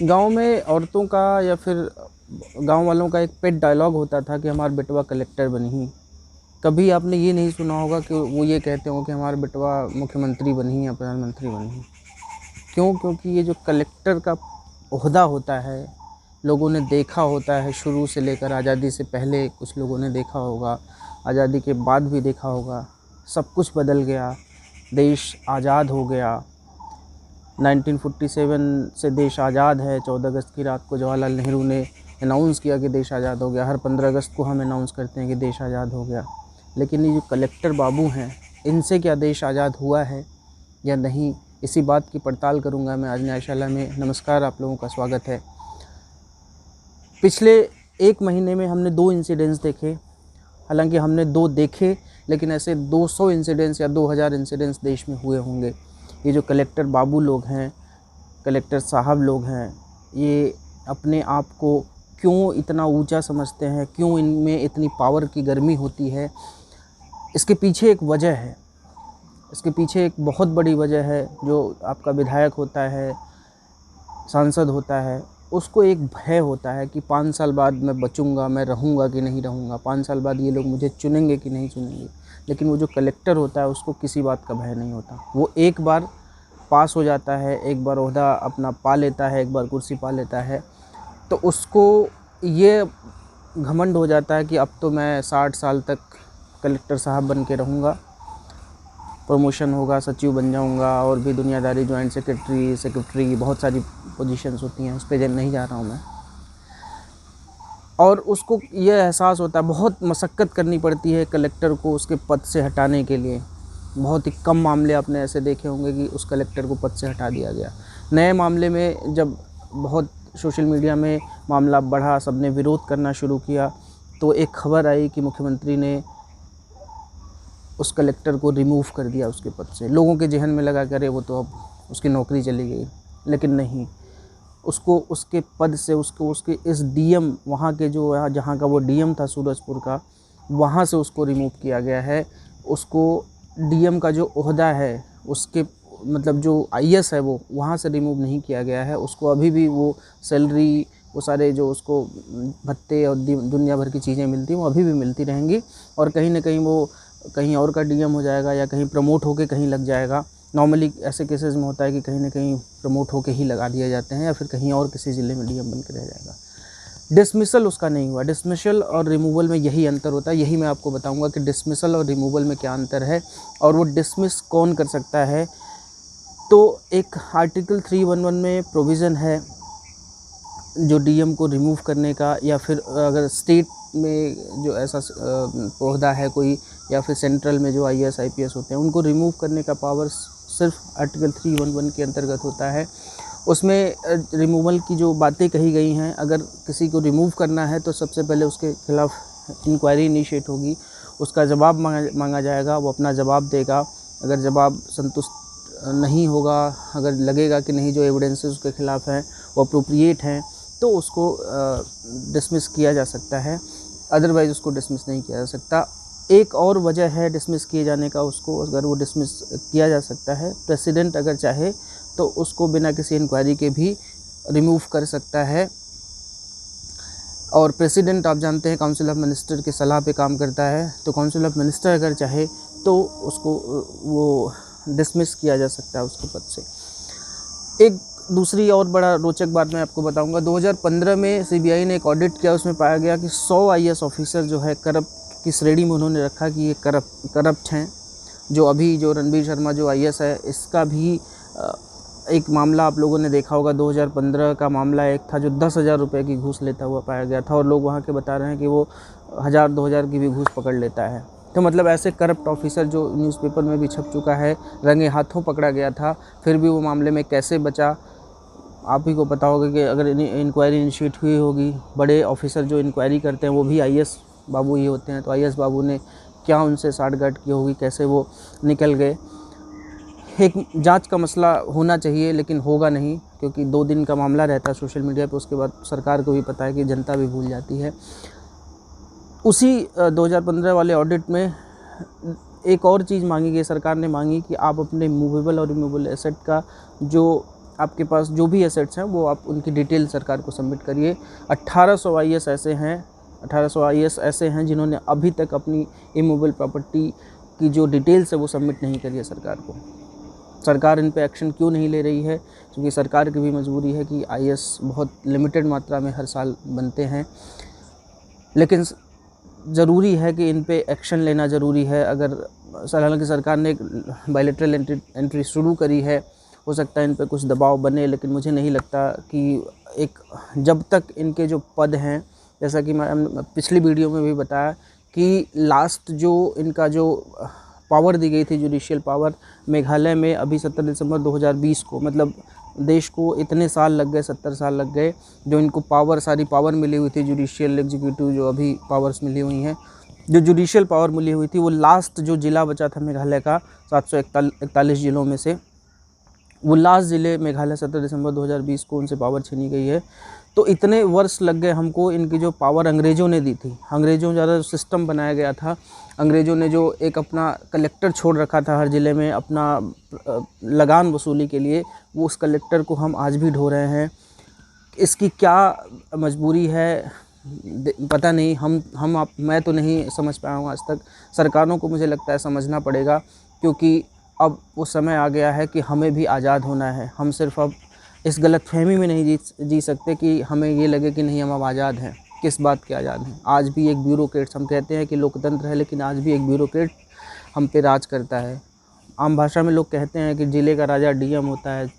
गांव में औरतों का या फिर गांव वालों का एक पेट डायलॉग होता था कि हमारा बेटवा कलेक्टर बनी। कभी आपने ये नहीं सुना होगा कि वो ये कहते हो कि हमारा बेटवा मुख्यमंत्री बनी या प्रधानमंत्री बनी। क्यों? क्योंकि ये जो कलेक्टर का ओहदा होता है, लोगों ने देखा होता है शुरू से लेकर, आज़ादी से पहले कुछ लोगों ने देखा होगा, आज़ादी के बाद भी देखा होगा। सब कुछ बदल गया, देश आज़ाद हो गया। 1947 से देश आज़ाद है। 14 अगस्त की रात को जवाहरलाल नेहरू ने अनाउंस किया कि देश आज़ाद हो गया। हर 15 अगस्त को हम अनाउंस करते हैं कि देश आज़ाद हो गया। लेकिन ये जो कलेक्टर बाबू हैं, इनसे क्या देश आज़ाद हुआ है या नहीं, इसी बात की पड़ताल करूंगा मैं आज न्यायशाला में। नमस्कार, आप लोगों का स्वागत है। पिछले एक महीने में हमने 2 इंसिडेंट्स देखे। हालांकि हमने 2 देखे, लेकिन ऐसे 200 इंसिडेंट्स या 2000 इंसिडेंट्स देश में हुए होंगे। ये जो कलेक्टर बाबू लोग हैं, कलेक्टर साहब लोग हैं, ये अपने आप को क्यों इतना ऊंचा समझते हैं, क्यों इनमें इतनी पावर की गर्मी होती है? इसके पीछे एक वजह है, इसके पीछे एक बहुत बड़ी वजह है। जो आपका विधायक होता है, सांसद होता है, उसको एक भय होता है कि 5 साल बाद मैं बचूंगा, मैं रहूंगा कि नहीं रहूंगा, 5 साल बाद ये लोग मुझे चुनेंगे कि नहीं चुनेंगे। लेकिन वो जो कलेक्टर होता है, उसको किसी बात का भय नहीं होता। वो एक बार पास हो जाता है, एक बार ओहदा अपना पा लेता है, एक बार कुर्सी पा लेता है, तो उसको ये घमंड हो जाता है कि अब तो मैं 60 साल तक कलेक्टर साहब बन के रहूँगा, प्रमोशन होगा, सचिव बन जाऊँगा, और भी दुनियादारी, जॉइंट सेक्रेटरी बहुत सारी पोजीशंस होती हैं, उस पर नहीं जा रहा हूँ मैं। और उसको ये एहसास होता है, बहुत मशक्क़त करनी पड़ती है कलेक्टर को उसके पद से हटाने के लिए। बहुत ही कम मामले आपने ऐसे देखे होंगे कि उस कलेक्टर को पद से हटा दिया गया। नए मामले में जब बहुत सोशल मीडिया में मामला बढ़ा, सबने विरोध करना शुरू किया, तो एक खबर आई कि मुख्यमंत्री ने उस कलेक्टर को रिमूव कर दिया उसके पद से। लोगों के जहन में लगा करे वो तो अब उसकी नौकरी चली गई, लेकिन नहीं, उसको उसके पद से, उसके इस डीएम, वहाँ के जो जहाँ का वो डीएम था सूरजपुर का, वहाँ से उसको रिमूव किया गया है। उसको डीएम का जो ओहदा है, उसके मतलब जो आईएएस है, वो वहाँ से रिमूव नहीं किया गया है। उसको अभी भी वो सैलरी, वो सारे जो उसको भत्ते और दुनिया भर की चीज़ें मिलती हैं, वो अभी भी मिलती रहेंगी। और कहीं ना कहीं वो कहीं और का डीएम हो जाएगा या कहीं प्रमोट होके कहीं लग जाएगा। नॉर्मली ऐसे केसेस में होता है कि कहीं ना कहीं प्रमोट होके ही लगा दिए जाते हैं, या फिर कहीं और किसी ज़िले में डीएम बन के रह जाएगा। डिसमिसल उसका नहीं हुआ। डिसमिसल और रिमूवल में यही अंतर होता है। यही मैं आपको बताऊंगा कि डिसमिसल और रिमूवल में क्या अंतर है, और वो डिसमिस कौन कर सकता है। तो एक आर्टिकल 311 में प्रोविज़न है जो डीएम को रिमूव करने का, या फिर अगर स्टेट में जो ऐसा ओहदा है कोई, या फिर सेंट्रल में जो आईएएस आईपीएस होते हैं, उनको रिमूव करने का पावर सिर्फ आर्टिकल 311 के अंतर्गत होता है। उसमें रिमूवल की जो बातें कही गई हैं, अगर किसी को रिमूव करना है तो सबसे पहले उसके खिलाफ़ इंक्वायरी इनिशिएट होगी, उसका जवाब मांगा जाएगा, वो अपना जवाब देगा। अगर जवाब संतुष्ट नहीं होगा, अगर लगेगा कि नहीं जो एविडेंसेस उसके ख़िलाफ़ हैं वो अप्रोप्रिएट हैं, तो उसको डिसमिस किया जा सकता है। अदरवाइज़ उसको डिसमिस नहीं किया जा सकता। एक और वजह है डिसमिस किए जाने का, उसको अगर वो डिसमिस किया जा सकता है, प्रेसिडेंट अगर चाहे तो उसको बिना किसी इंक्वायरी के भी रिमूव कर सकता है। और प्रेसिडेंट आप जानते हैं काउंसिल ऑफ मिनिस्टर की सलाह पे काम करता है, तो काउंसिल ऑफ मिनिस्टर अगर चाहे तो उसको वो डिसमिस किया जा सकता है उसके पद से। एक दूसरी और बड़ा रोचक बात मैं आपको बताऊंगा। 2015 में सीबीआई ने एक ऑडिट किया, उसमें पाया गया कि 100 आईएएस ऑफिसर जो है करप्ट की श्रेणी में उन्होंने रखा कि ये करप्ट हैं। जो अभी जो रणबीर शर्मा जो आईएएस है, इसका भी एक मामला आप लोगों ने देखा होगा। 2015 का मामला एक था जो 10,000 रुपये की घूस लेता हुआ पाया गया था, और लोग वहाँ के बता रहे हैं कि वो 1,000-2,000 की भी घूस पकड़ लेता है। तो मतलब ऐसे करप्ट ऑफिसर जो न्यूज़पेपर में भी छप चुका है, रंगे हाथों पकड़ा गया था, फिर भी वो मामले में कैसे बचा, आप ही को पता होगा कि अगर इंक्वायरी इनिशिएट हुई होगी, बड़े ऑफिसर जो इंक्वायरी करते हैं वो भी आईएएस बाबू ही होते हैं, तो आईएएस बाबू ने क्या उनसे साठगांठ की होगी, कैसे वो निकल गए। एक जांच का मसला होना चाहिए, लेकिन होगा नहीं, क्योंकि 2 दिन का मामला रहता है सोशल मीडिया पे, उसके बाद सरकार को भी पता है कि जनता भी भूल जाती है। उसी 2015 वाले ऑडिट में एक और चीज़ मांगी गई, सरकार ने मांगी कि आप अपने मूवेबल और रिमूवेबल एसेट का जो आपके पास जो भी एसेट्स हैं वो आप उनकी डिटेल सरकार को सबमिट करिए। 1800 आईएएस ऐसे हैं 1800 आईएएस ऐसे हैं जिन्होंने अभी तक अपनी इमूवेबल प्रॉपर्टी की जो डिटेल्स है वो सबमिट नहीं करी है सरकार को। सरकार इन पे एक्शन क्यों नहीं ले रही है? क्योंकि सरकार की भी मजबूरी है कि आईएएस बहुत लिमिटेड मात्रा में हर साल बनते हैं, लेकिन ज़रूरी है कि इन पे एक्शन लेना ज़रूरी है। अगर हालांकि सरकार ने एक बायलैटरल एंट्री शुरू करी है, हो सकता है इन पे कुछ दबाव बने, लेकिन मुझे नहीं लगता कि एक जब तक इनके जो पद हैं, जैसा कि मैं पिछली वीडियो में भी बताया कि लास्ट जो इनका जो पावर दी गई थी जुडिशियल पावर मेघालय में अभी 17 दिसंबर 2020 को, मतलब देश को इतने साल लग गए, 70 साल लग गए, जो इनको सारी पावर मिली हुई थी जुडिशियल एग्जीक्यूटिव जो अभी पावर्स मिली हुई हैं, जो जुडिशियल पावर मिली हुई थी, वो लास्ट जो ज़िला बचा था मेघालय का 741 ज़िलों में से वो लास्ट ज़िले मेघालय 17 दिसंबर 2020 को उनसे पावर छीनी गई है। तो इतने वर्ष लग गए हमको इनकी जो पावर अंग्रेज़ों ने दी थी, अंग्रेज़ों द्वारा सिस्टम बनाया गया था, अंग्रेज़ों ने जो एक अपना कलेक्टर छोड़ रखा था हर ज़िले में अपना लगान वसूली के लिए, वो उस कलेक्टर को हम आज भी ढो रहे हैं। इसकी क्या मजबूरी है पता नहीं, मैं तो नहीं समझ पाया हूँ आज तक। सरकारों को मुझे लगता है समझना पड़ेगा, क्योंकि अब वो समय आ गया है कि हमें भी आज़ाद होना है। हम सिर्फ अब इस गलतफहमी में नहीं जी सकते कि हमें ये लगे कि नहीं हम अब आज़ाद हैं। किस बात के आज़ाद हैं? आज भी एक ब्यूरोक्रेट्स, हम कहते हैं कि लोकतंत्र है, लेकिन आज भी एक ब्यूरोक्रेट हम पे राज करता है। आम भाषा में लोग कहते हैं कि ज़िले का राजा डीएम होता है,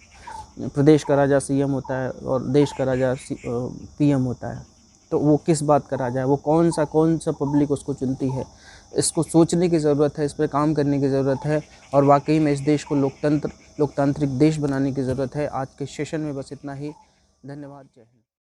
प्रदेश का राजा सीएम होता है और देश का राजा पीएम होता है। तो वो किस बात का राजा है? वो कौन सा पब्लिक उसको चुनती है? इसको सोचने की ज़रूरत है, इस पर काम करने की ज़रूरत है, और वाकई में इस देश को लोकतांत्रिक देश बनाने की ज़रूरत है। आज के सेशन में बस इतना ही। धन्यवाद। जय हिंद।